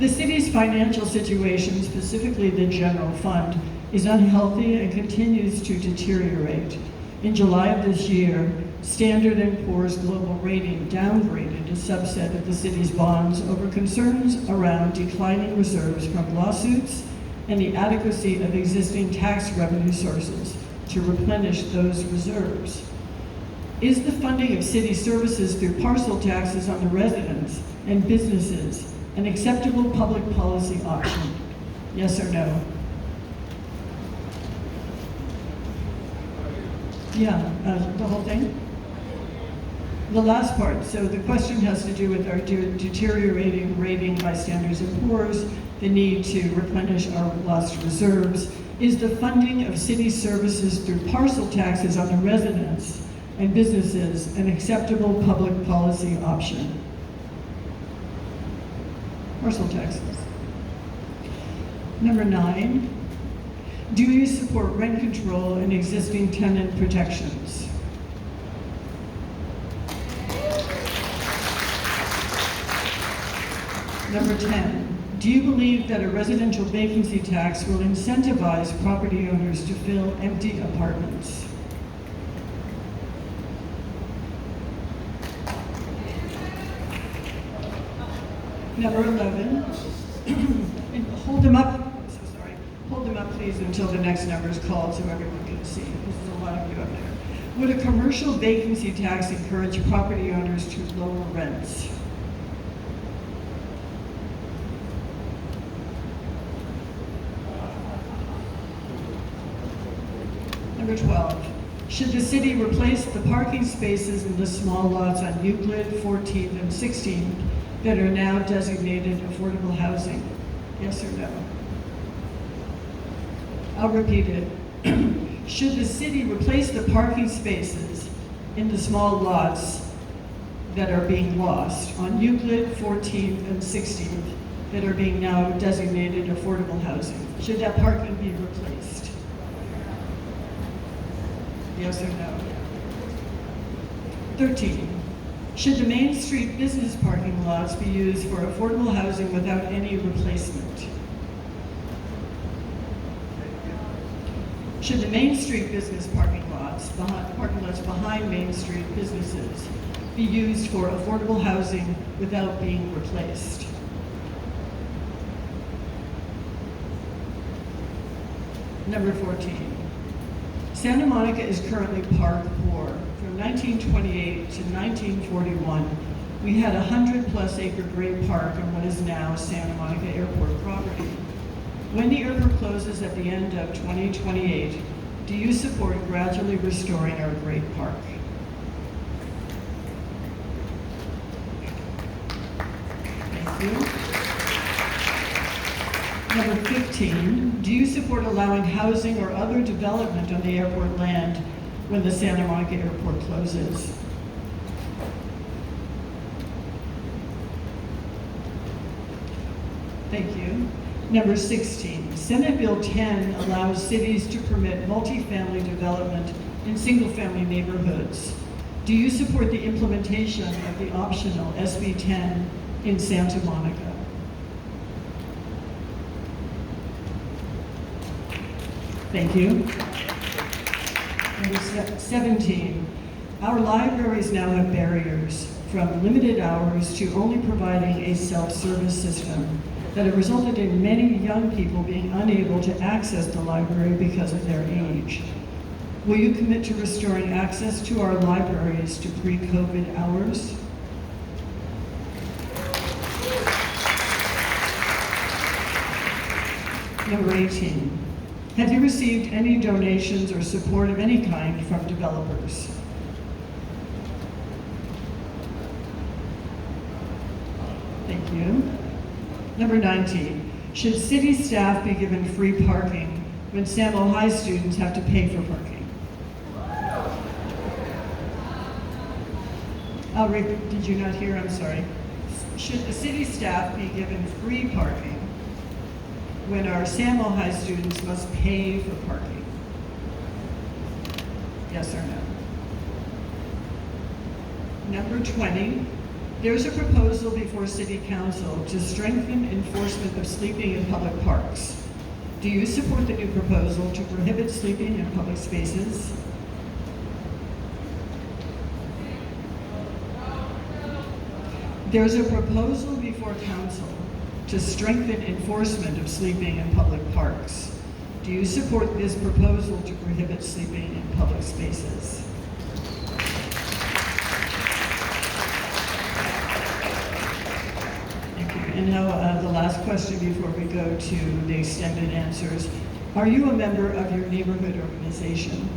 The city's financial situation, specifically the general fund, is unhealthy and continues to deteriorate. In July of this year, Standard & Poor's Global Rating downgraded a subset of the city's bonds over concerns around declining reserves from lawsuits and the adequacy of existing tax revenue sources to replenish those reserves. Is the funding of city services through parcel taxes on the residents and businesses an acceptable public policy option? Yes or no? Yeah, the whole thing? The last part. So the question has to do with our deteriorating rating by Standards & Poor's, the need to replenish our lost reserves. Is the funding of city services through parcel taxes on the residents and businesses an acceptable public policy option? Parcel taxes. Number 9, do you support rent control and existing tenant protections? Number 10, do you believe that a residential vacancy tax will incentivize property owners to fill empty apartments? Number 11, and hold them up. Hold them up, please, until the next number is called so everyone can see, because there's a lot of you up there. Would a commercial vacancy tax encourage property owners to lower rents? Number 12, should the city replace the parking spaces in the small lots on Euclid, 14th, and 16th that are now designated affordable housing? Yes or no? I'll repeat it. Should the city replace the parking spaces in the small lots that are being lost on Euclid, 14th, and 16th that are being now designated affordable housing? Should that parking be replaced? Yes or no? 13. Should the Main Street business parking lots be used for affordable housing without any replacement? Should the Main Street business parking lots behind Main Street businesses be used for affordable housing without being replaced? Number 14. Santa Monica is currently park poor. From 1928 to 1941, we had a 100+ acre great park on what is now Santa Monica Airport property. When the airport closes at the end of 2028, do you support gradually restoring our great park? Thank you. Number 15, do you support allowing housing or other development on the airport land when the Santa Monica Airport closes? Thank you. Number 16, Senate Bill 10 allows cities to permit multifamily development in single-family neighborhoods. Do you support the implementation of the optional SB 10 in Santa Monica? Thank you. Number 17, our libraries now have barriers from limited hours to only providing a self-service system that have resulted in many young people being unable to access the library because of their age. Will you commit to restoring access to our libraries to pre-COVID hours? Number 18, have you received any donations or support of any kind from developers? you. Number 19, should city staff be given free parking when Samuel High students have to pay for parking? Oh, Rick, did you not hear? I'm sorry. Should the city staff be given free parking when our Samuel High students must pay for parking? Yes or no? Number 20, there's a proposal before City Council to strengthen enforcement of sleeping in public parks. Do you support the new proposal to prohibit sleeping in public spaces? There's a proposal before Council to strengthen enforcement of sleeping in public parks. Do you support this proposal to prohibit sleeping in public spaces? Thank you. And now the last question before we go to the extended answers. Are you a member of your neighborhood organization?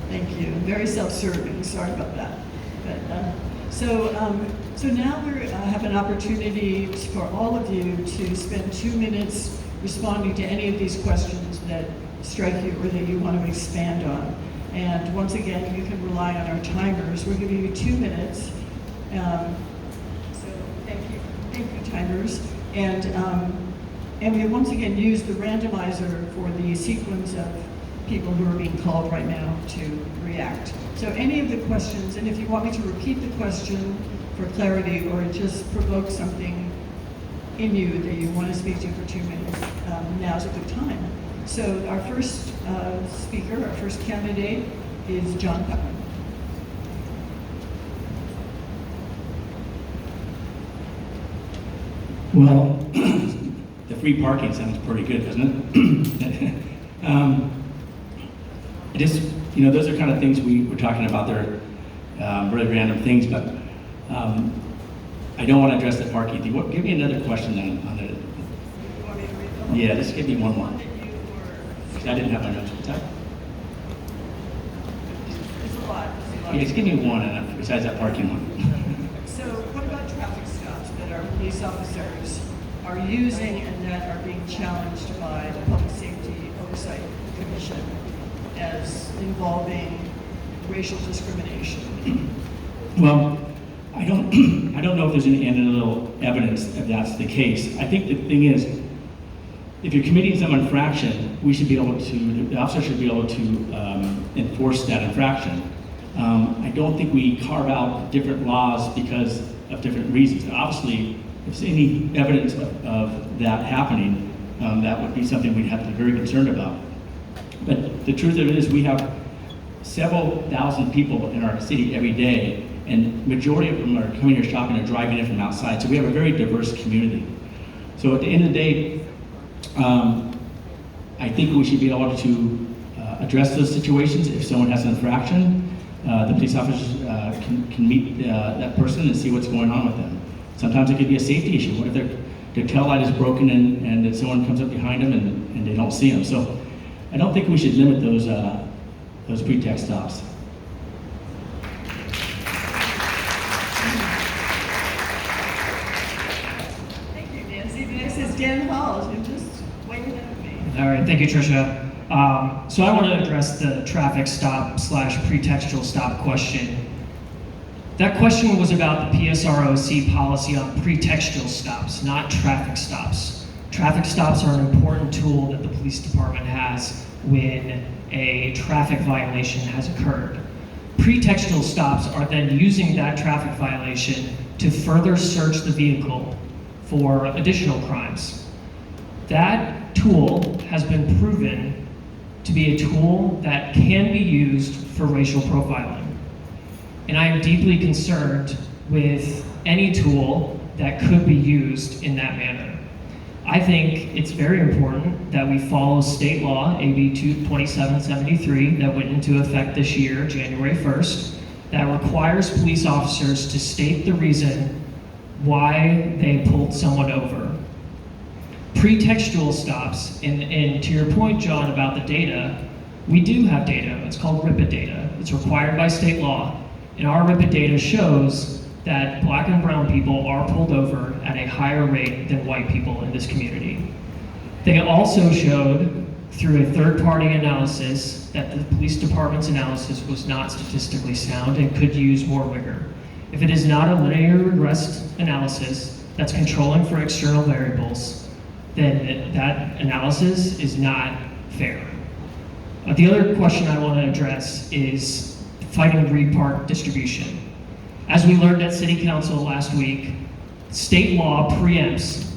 Thank you. Very self-serving. Sorry about that. But, so now we have an opportunity for all of you to spend 2 minutes responding to any of these questions that strike you or that you want to expand on. And once again, you can rely on our timers. We're giving you 2 minutes. So thank you, timers. And we once again use the randomizer for the sequence of people who are being called right now to react. So any of the questions, and if you want me to repeat the question for clarity or just provoke something in you that you want to speak to for 2 minutes, now's a good time. So our first speaker, our first candidate is John Putnam. Well, the free parking sounds pretty good, doesn't it? Those are kind of things we were talking about. They're really random things, but I don't want to address the parking thing. Give me another question on it. Yeah, just give me one more. I didn't have my notes. What's that? It's a lot. Yeah, just give me one besides that parking one. So what about traffic stops that our police officers are using and that are being challenged by the Public Safety Oversight Commission as involving racial discrimination? Well, I don't know if there's any anecdotal evidence that that's the case. I think the thing is, if you're committing some infraction, the officer should be able to enforce that infraction. I don't think we carve out different laws because of different reasons. And obviously, if there's any evidence of that happening, that would be something we'd have to be very concerned about. But the truth of it is we have several thousand people in our city every day, and majority of them are coming here shopping or driving in from outside. So we have a very diverse community. So at the end of the day, I think we should be able to address those situations. If someone has an infraction, the police officers can meet that person and see what's going on with them. Sometimes it could be a safety issue. What if their tail light is broken and that someone comes up behind them and they don't see them? So I don't think we should limit those pretext stops. Thank you, Nancy. The next is Dan Hall, who just waved at me. All right, thank you, Tricia. So I want to address the traffic stop / pretextual stop question. That question was about the PSROC policy on pretextual stops, not traffic stops. Traffic stops are an important tool that the police department has when a traffic violation has occurred. Pretextual stops are then using that traffic violation to further search the vehicle for additional crimes. That tool has been proven to be a tool that can be used for racial profiling. And I am deeply concerned with any tool that could be used in that manner. I think it's very important that we follow state law, AB 2773, that went into effect this year, January 1st, that requires police officers to state the reason why they pulled someone over. Pretextual stops, and to your point, John, about the data, we do have data. It's called RIPID data. It's required by state law. And our RIPID data shows that black and brown people are pulled over at a higher rate than white people in this community. They also showed through a third-party analysis that the police department's analysis was not statistically sound and could use more rigor. If it is not a linear regressed analysis that's controlling for external variables, then that analysis is not fair. The other question I want to address is fighting Reed Park distribution. As we learned at City Council last week, state law preempts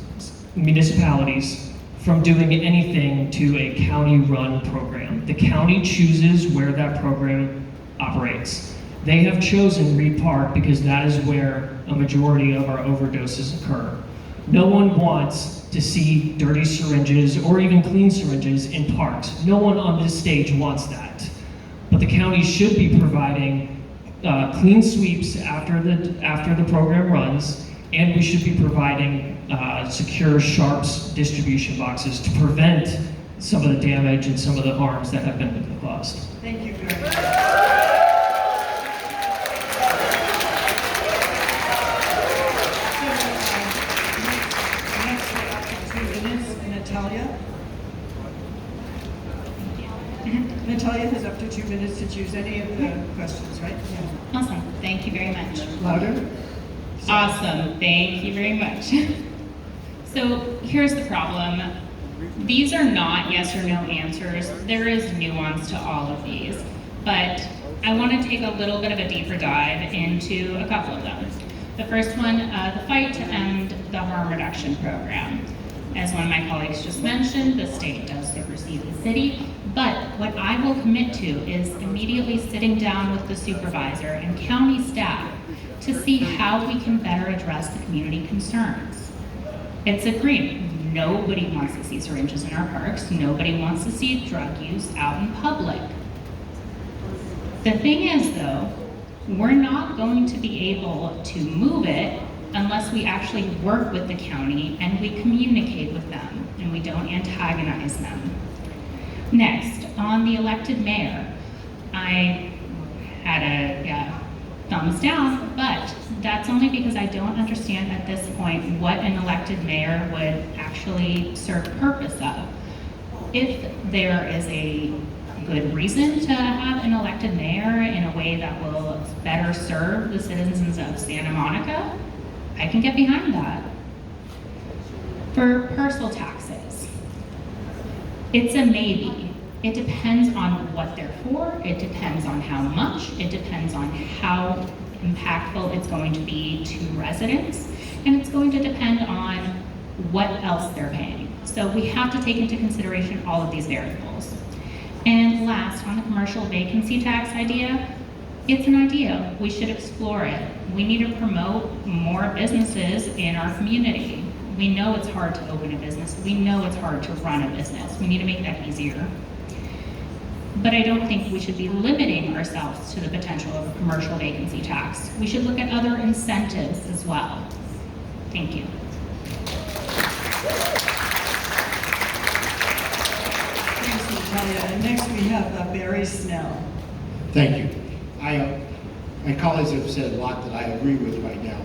municipalities from doing anything to a county-run program. The county chooses where that program operates. They have chosen Reed Park because that is where a majority of our overdoses occur. No one wants to see dirty syringes or even clean syringes in parks. No one on this stage wants that. But the county should be providing clean sweeps after the program runs, and we should be providing secure sharps distribution boxes to prevent some of the damage and some of the harms that have been caused. Thank you very much. Next, we're up to 2 minutes, Natalya. Natalya has up to 2 minutes to choose any of the questions, right? Yeah. Awesome, thank you very much. Louder? Awesome, thank you very much. So here's the problem. These are not yes or no answers. There is nuance to all of these, but I want to take a little bit of a deeper dive into a couple of them. The first one, the fight to end the harm reduction program. As one of my colleagues just mentioned, the state does supersede the city, but what I will commit to is immediately sitting down with the supervisor and county staff to see how we can better address the community concerns. It's a dream. Nobody wants to see syringes in our parks. Nobody wants to see drug use out in public. The thing is, though, we're not going to be able to move it unless we actually work with the county and we communicate with them and we don't antagonize them. Next, on the elected mayor, I had a thumbs down, but that's only because I don't understand at this point what an elected mayor would actually serve the purpose of. If there is a good reason to have an elected mayor in a way that will better serve the citizens of Santa Monica, I can get behind that. For personal taxes, it's a maybe. It depends on what they're for, it depends on how much, it depends on how impactful it's going to be to residents, and it's going to depend on what else they're paying. So we have to take into consideration all of these variables. And last, on the commercial vacancy tax idea, it's an idea. We should explore it. We need to promote more businesses in our community. We know it's hard to open a business. We know it's hard to run a business. We need to make that easier. But I don't think we should be limiting ourselves to the potential of a commercial vacancy tax. We should look at other incentives as well. Thank you. Thanks, Natalya. And next we have Barry Snell. Thank you. My colleagues have said a lot that I agree with right now.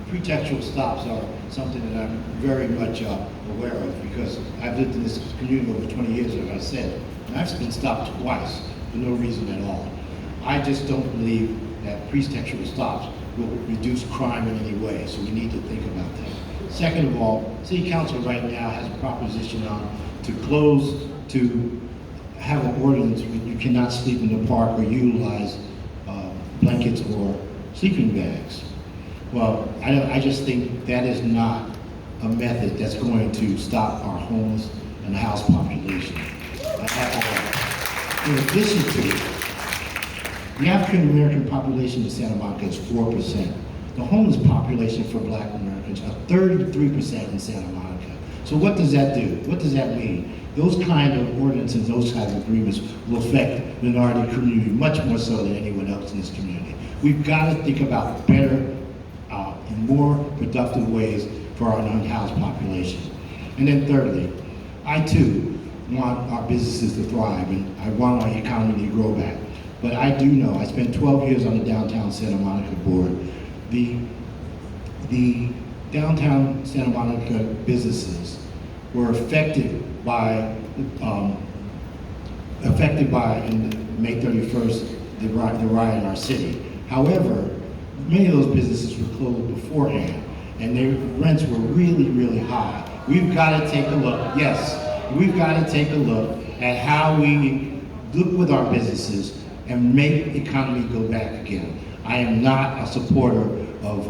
Pretextual stops are something that I'm very much aware of because I've lived in this community over 20 years, as I said, and I've been stopped twice for no reason at all. I just don't believe that pretextual stops will reduce crime in any way, so we need to think about that. Second of all, City Council right now has a proposition on to have an ordinance where you cannot sleep in the park or utilize blankets or sleeping bags. Well, I just think that is not a method that's going to stop our homeless and house population. In addition to it, the African American population in Santa Monica is 4%. The homeless population for Black Americans are 33% in Santa Monica. So what does that do? What does that mean? Those kind of ordinances, those kind of agreements will affect the minority community much more so than anyone else in this community. We've got to think about better and more productive ways for our unhoused population. And then thirdly, I too want our businesses to thrive and I want our economy to grow back. But I do know, I spent 12 years on the Downtown Santa Monica board, the the downtown Santa Monica businesses were affected by in May 31st, the riot in our city. However, many of those businesses were closed beforehand, and their rents were really, really high. We've got to take a look, yes, we've got to take a look at how we look with our businesses and make the economy go back again. I am not a supporter of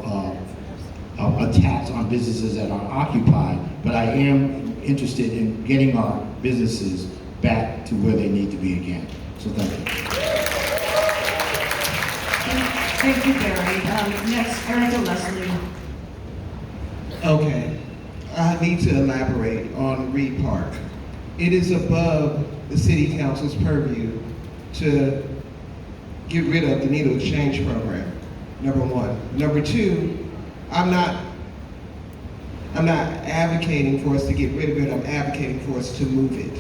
a tax on businesses that are occupied, but I am interested in getting our businesses back to where they need to be again. So thank you. Thank you, Barry. Next, Ericka Lesley. Okay, I need to elaborate on Reed Park. It is above the city council's purview to get rid of the needle exchange program, number one. Number two, I'm not advocating for us to get rid of it, I'm advocating for us to move it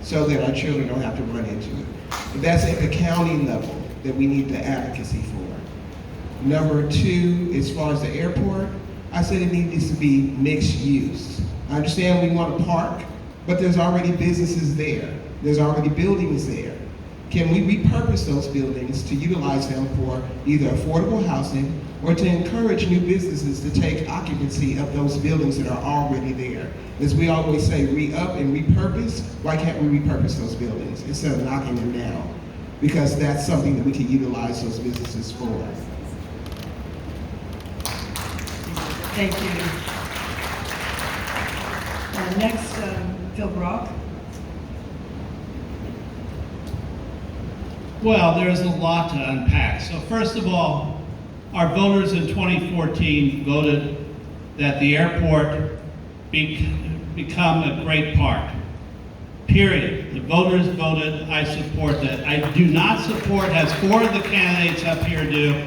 so that our children don't have to run into it. But that's at the county level that we need the advocacy for. Number two, as far as the airport, I said it needs to be mixed use. I understand we want a park, but there's already businesses there. There's already buildings there. Can we repurpose those buildings to utilize them for either affordable housing or to encourage new businesses to take occupancy of those buildings that are already there? As we always say, re-up and repurpose. Why can't we repurpose those buildings instead of knocking them down? Because that's something that we can utilize those businesses for. Thank you. Next, Phil Brock. Well, there's a lot to unpack. So first of all, our voters in 2014 voted that the airport become a great park. Period. The voters voted, I support that. I do not support, as four of the candidates up here do,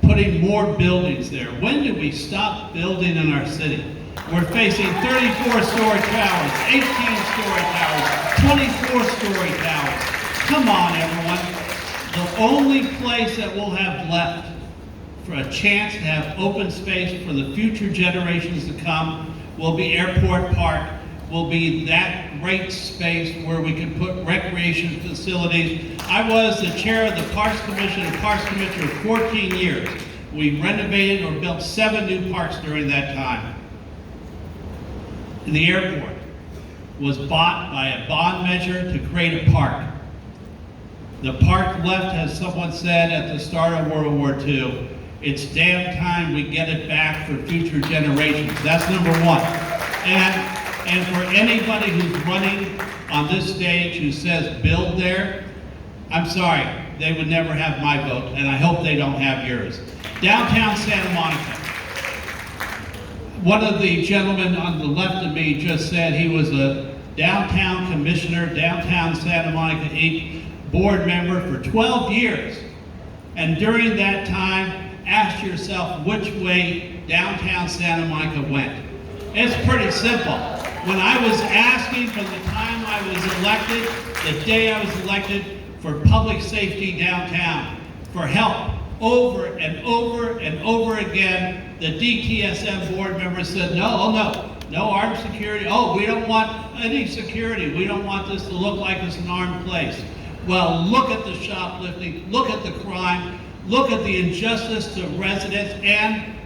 putting more buildings there. When do we stop building in our city? We're facing 34-story towers, 18-story towers, 24-story towers. Come on, everyone. The only place that we'll have left for a chance to have open space for the future generations to come will be Airport Park, will be that great space where we can put recreation facilities. I was the chair of the Parks Commission and Parks Commissioner for 14 years. We renovated or built 7 new parks during that time. The airport was bought by a bond measure to create a park. The park left, as someone said at the start of World War II, it's damn time we get it back for future generations. That's number one. And for anybody who's running on this stage who says build there, I'm sorry, they would never have my vote, and I hope they don't have yours. Downtown Santa Monica. One of the gentlemen on the left of me just said he was a downtown commissioner, downtown Santa Monica Inc. board member for 12 years. And during that time, ask yourself which way downtown Santa Monica went. It's pretty simple. When I was asking from the time I was elected, the day I was elected, for public safety downtown, for help, over and over and over again, the DTSM board members said, no armed security. Oh, we don't want any security. We don't want this to look like it's an armed place. Well, look at the shoplifting, look at the crime, look at the injustice to residents, and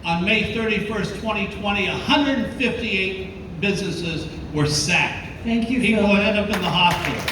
on May 31st, 2020, 158 businesses were sacked. Thank you, People Phil. ended up in the hospital.